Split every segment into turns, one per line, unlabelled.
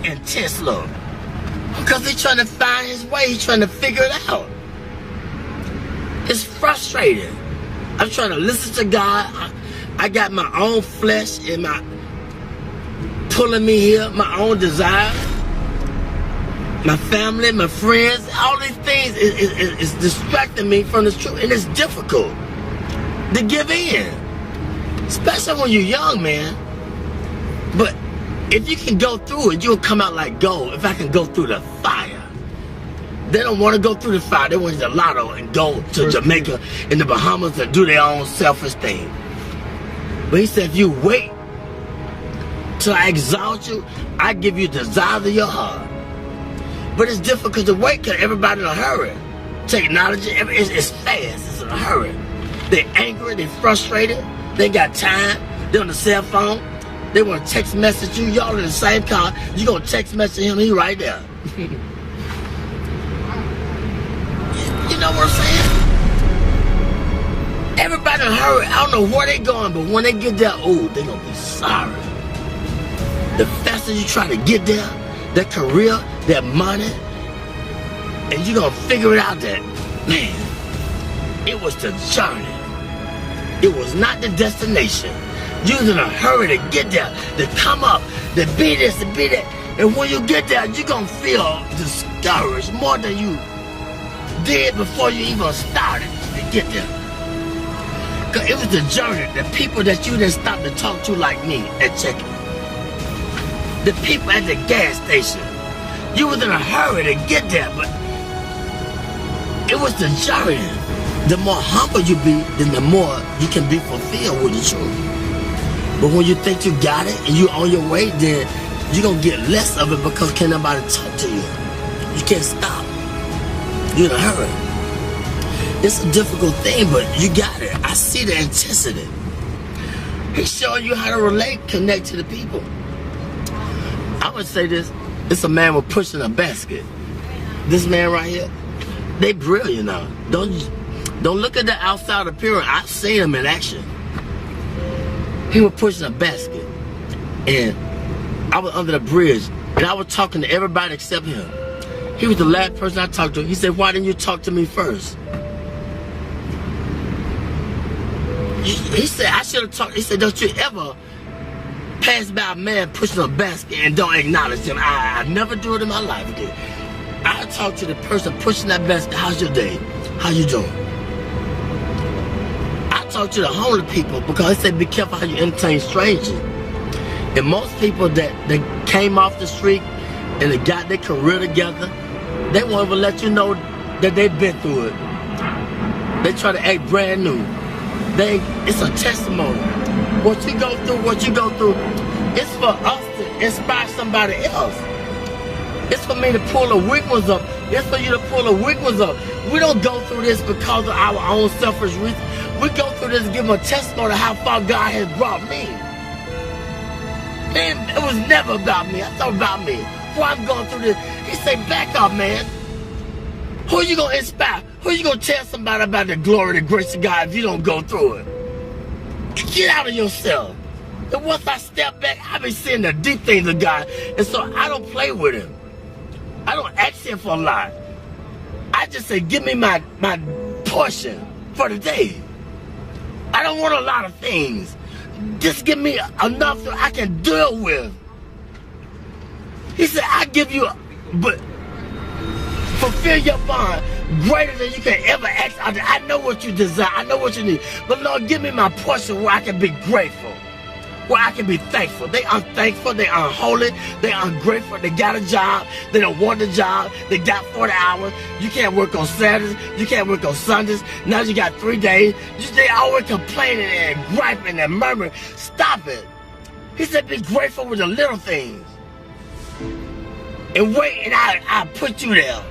that intense look? Because he's trying to find his way. He's trying to figure it out. It's frustrating. I'm trying to listen to God. I got my own flesh and my pulling me here, my own desires, my family, my friends, all these things is distracting me from the truth, and it's difficult to give in, especially when you're young, man. But if you can go through it, you'll come out like gold. If I can go through the fire. They don't want to go through the fire. They want to the lotto and go to Jamaica and the Bahamas and do their own selfish thing. But he said, if you wait till I exalt you, I give you the desires of your heart. But it's difficult to wait because everybody in a hurry. Technology, it's fast. It's in a hurry. They're angry. They're frustrated. They ain't got time. They're on the cell phone. They want to text message you. Y'all in the same car. You going to text message him. He right there. You know what I'm saying? Everybody in a hurry. I don't know where they going, but when they get there, oh, they gonna be sorry. The faster you try to get there, that career, that money, and you gonna figure it out that, man, it was the journey. It was not the destination. You was in a hurry to get there, to come up, to be this, to be that. And when you get there, you gonna feel discouraged more than you did before you even started to get there. Cause it was the journey, the people that you didn't stop to talk to like me at Chicken. The people at the gas station. You was in a hurry to get there, but it was the journey. The more humble you be, then the more you can be fulfilled with the truth. But when you think you got it and you on your way, then you're gonna get less of it because can't nobody talk to you. You can't stop. You're in a hurry. It's a difficult thing, but you got it. I see the intensity. He's showing you how to relate, connect to the people. I would say this. It's a man with pushing a basket. This man right here, they brilliant now. Don't look at the outside appearance. I've seen him in action. He was pushing a basket, and I was under the bridge, and I was talking to everybody except him. He was the last person I talked to. He said, why didn't you talk to me first? He said, I should have talked. He said, don't you ever pass by a man pushing a basket and don't acknowledge him. I never do it in my life again. I talk to the person pushing that basket. How's your day? How you doing? I talk to the homeless people because they say be careful how you entertain strangers. And most people that came off the street and they got their career together, they won't even let you know that they've been through it. They try to act brand new. It's a testimony. What you go through, it's for us to inspire somebody else. It's for me to pull a weak ones up. It's for you to pull a weak ones up. We don't go through this because of our own selfish reasons. We go through this to give them a testimony of how far God has brought me. Man, it was never about me. I thought about me. Before I'm going through this, he said, back up, man. Who are you going to inspire? Who are you going to tell somebody about the glory, the grace of God if you don't go through it? Get out of yourself. And once I step back, I be seeing the deep things of God. And so I don't play with him. I don't ask him for a lot. I just say, give me my portion for the day. I don't want a lot of things. Just give me enough that I can deal with. He said, I give you, but fulfill your bond greater than you can ever ask. I know what you desire. I know what you need. But Lord, give me my portion where I can be grateful. Where I can be thankful. They unthankful. They unholy. They ungrateful. They got a job. They don't want the job. They got 40 hours. You can't work on Saturdays. You can't work on Sundays. Now you got 3 days. They always complaining and griping and murmuring. Stop it. He said be grateful with the little things. And wait, and I put you there.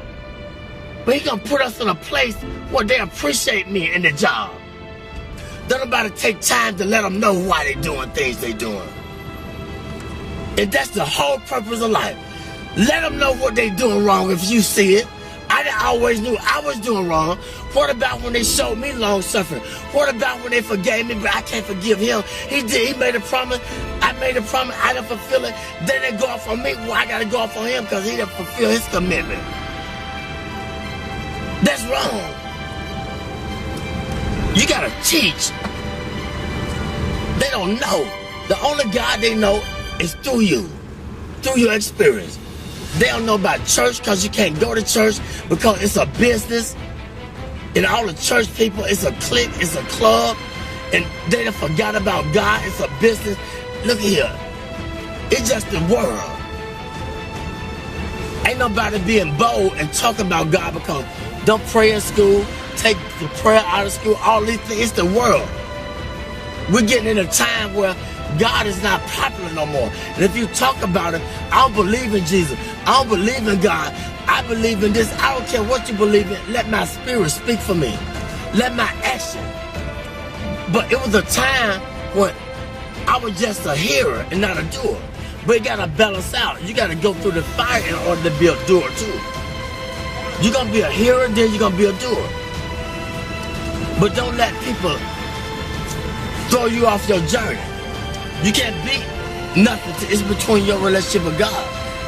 But he gonna put us in a place where they appreciate me in the job. Don't nobody take time to let them know why they doing things they doing. And that's the whole purpose of life. Let them know what they doing wrong if you see it. I I always knew I was doing wrong. What about when they showed me long suffering? What about when they forgave me, but I can't forgive him? He made a promise. I made a promise. I didn't fulfill it. Then they go off on me. Well, I got to go off on him because he didn't fulfill his commitment. That's wrong. You got to teach. They don't know. The only God they know is through you, through your experience. They don't know about church because you can't go to church because it's a business. And all the church people, it's a clique, it's a club. And they done forgot about God, it's a business. Look here, it's just the world. Ain't nobody being bold and talking about God because don't pray in school, take the prayer out of school, all these things, it's the world. We're getting in a time where God is not popular no more. And if you talk about it, I don't believe in Jesus. I don't believe in God. I believe in this. I don't care what you believe in. Let my spirit speak for me. Let my action. But it was a time when I was just a hearer and not a doer. But it got to balance out. You got to go through the fire in order to be a doer too. You're going to be a hearer, then you're going to be a doer. But don't let people throw you off your journey. You can't beat nothing. It's between your relationship with God.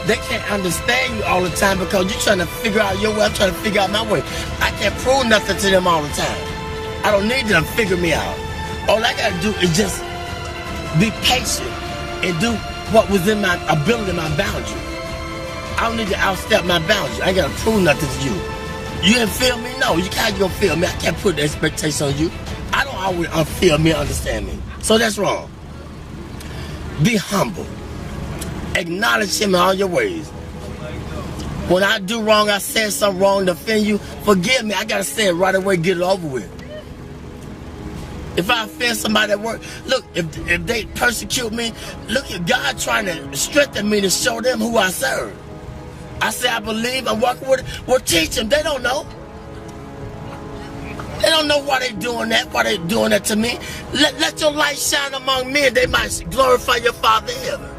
They can't understand you all the time because you're trying to figure out your way. I'm trying to figure out my way. I can't prove nothing to them all the time. I don't need them to figure me out. All I got to do is just be patient and do what was in my ability, my boundary. I don't need to outstep my boundary. I ain't got to prove nothing to you. You didn't feel me? No, you can't go feel me. I can't put the expectation on you. I don't always feel me, understand me. So that's wrong. Be humble. Acknowledge him in all your ways. When I do wrong, I said something wrong to offend you, forgive me. I got to say it right away, get it over with. If I offend somebody at work, look, if they persecute me, look at God trying to strengthen me to show them who I serve. I say I believe, I'm walking with it. Well, teach them. They don't know. They don't know why they're doing that to me. Let your light shine among men. They might glorify your Father in heaven.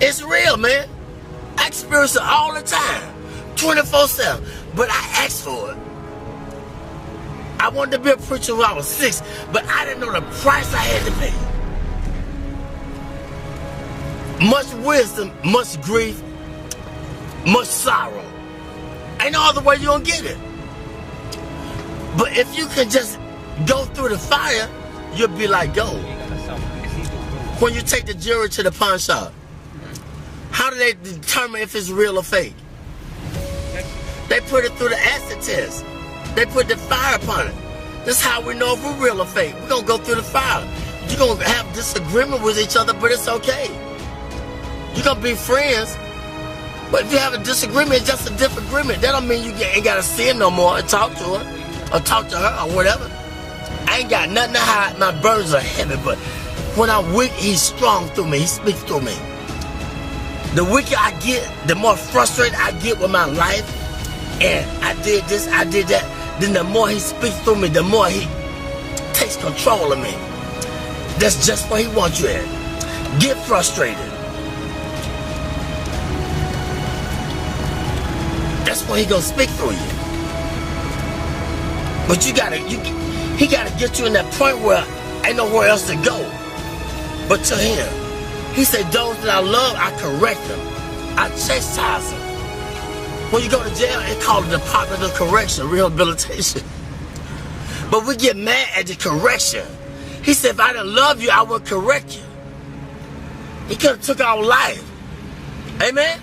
It's real, man. I experience it all the time, 24/7. But I asked for it. I wanted to be a preacher when I was 6, but I didn't know the price I had to pay. Much wisdom, much grief, much sorrow. Ain't no other way you gonna get it. But if you can just go through the fire, you'll be like gold. When you take the jewelry to the pawn shop, how do they determine if it's real or fake? They put it through the acid test. They put the fire upon it. That's how we know if we're real or fake. We're going to go through the fire. You're going to have disagreement with each other, but it's okay. You're going to be friends. But if you have a disagreement, it's just a different agreement. That don't mean you ain't got to see her no more and talk to her. Or talk to her or whatever. I ain't got nothing to hide. My burdens are heavy, but when I'm weak, he's strong through me. He speaks through me. The weaker I get, the more frustrated I get with my life. And I did this, I did that. Then the more he speaks through me, the more he takes control of me. That's just where he wants you at. Get frustrated. That's when he gonna speak through you. But he gotta get you in that point where ain't nowhere else to go but to him. He said, those that I love, I correct them. I chastise them. When you go to jail, it's called the Department of Correction, rehabilitation. But we get mad at the correction. He said, if I didn't love you, I would correct you. He could have took our life. Amen?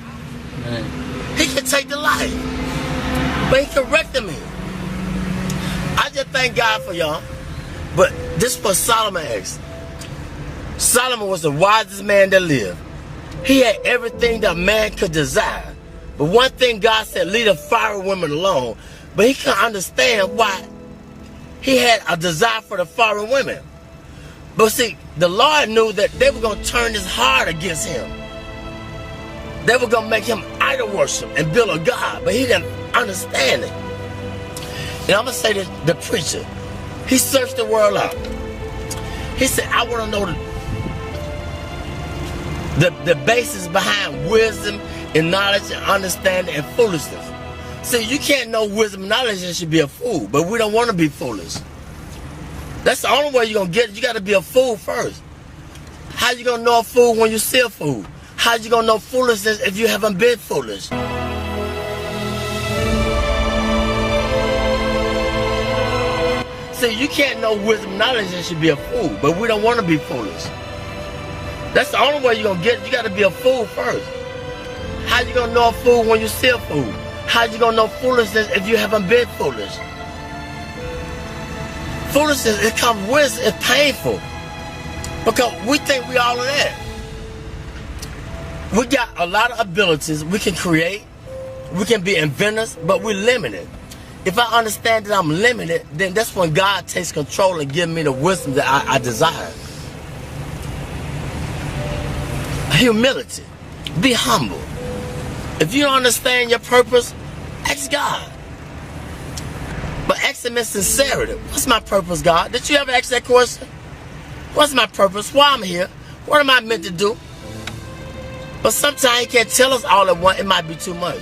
Amen. He could take the life. But he corrected me. I just thank God for y'all. But this is what Solomon asked. Solomon was the wisest man that lived. He had everything that man could desire. But one thing God said, leave the foreign women alone. But he couldn't understand why he had a desire for the foreign women. But see, the Lord knew that they were going to turn his heart against him. They were going to make him idol worship and build a God. But he didn't understand it. And I'm going to say this, the preacher, he searched the world out. He said, I want to know the basis behind wisdom and knowledge and understanding and foolishness. See, you can't know wisdom and knowledge and should be a fool, but we don't want to be foolish. That's the only way you're going to get it. You got to be a fool first. How you going to know a fool when you see a fool? How you going to know foolishness if you haven't been foolish? See, you can't know wisdom and knowledge and should be a fool, but we don't want to be foolish. That's the only way you're going to get it. You got to be a fool first. How you going to know a fool when you see a fool? How you going to know foolishness if you haven't been foolish? Foolishness, it comes with, it's painful. Because we think we all of that. We got a lot of abilities we can create. We can be inventors, but we're limited. If I understand that I'm limited, then that's when God takes control and gives me the wisdom that I desire. Humility. Be humble. If you don't understand your purpose, ask God. But ask him in sincerity. What's my purpose, God? Did you ever ask that question? What's my purpose? Why I'm here? What am I meant to do? But sometimes he can't tell us all at once. It might be too much.